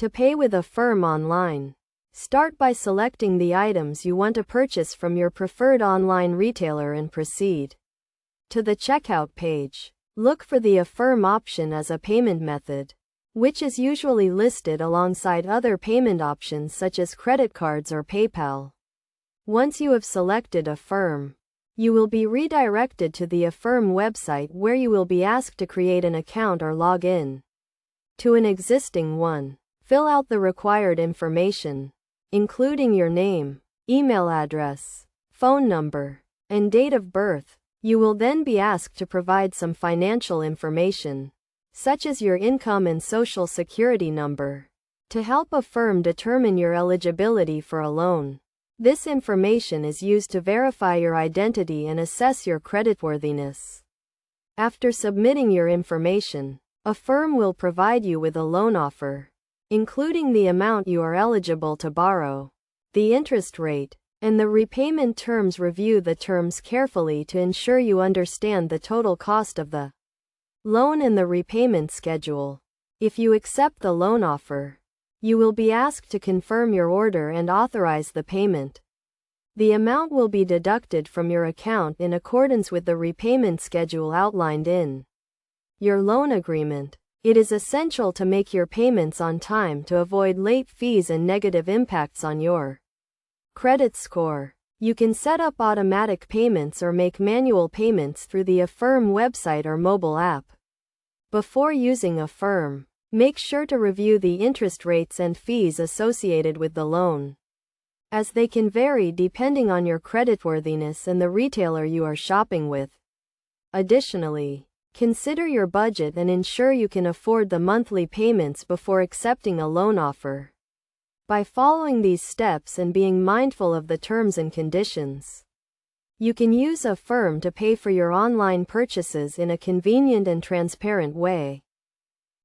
To pay with Affirm online. Start by selecting the items you want to purchase from your preferred online retailer and proceed to the checkout page. Look for the Affirm option as a payment method, which is usually listed alongside other payment options such as credit cards or PayPal. Once you have selected Affirm, you will be redirected to the Affirm website where you will be asked to create an account or log in to an existing one. Fill out the required information, including your name, email address, phone number, and date of birth. You will then be asked to provide some financial information, such as your income and social security number, to help Affirm determine your eligibility for a loan. This information is used to verify your identity and assess your creditworthiness. After submitting your information, Affirm will provide you with a loan offer, including the amount you are eligible to borrow, the interest rate, and the repayment terms. Review the terms carefully to ensure you understand the total cost of the loan and the repayment schedule. If you accept the loan offer, you will be asked to confirm your order and authorize the payment. The amount will be deducted from your account in accordance with the repayment schedule outlined in your loan agreement. It is essential to make your payments on time to avoid late fees and negative impacts on your credit score. You can set up automatic payments or make manual payments through the Affirm website or mobile app. Before using Affirm, make sure to review the interest rates and fees associated with the loan, as they can vary depending on your creditworthiness and the retailer you are shopping with. Additionally, consider your budget and ensure you can afford the monthly payments before accepting a loan offer. By following these steps and being mindful of the terms and conditions, you can use Affirm to pay for your online purchases in a convenient and transparent way.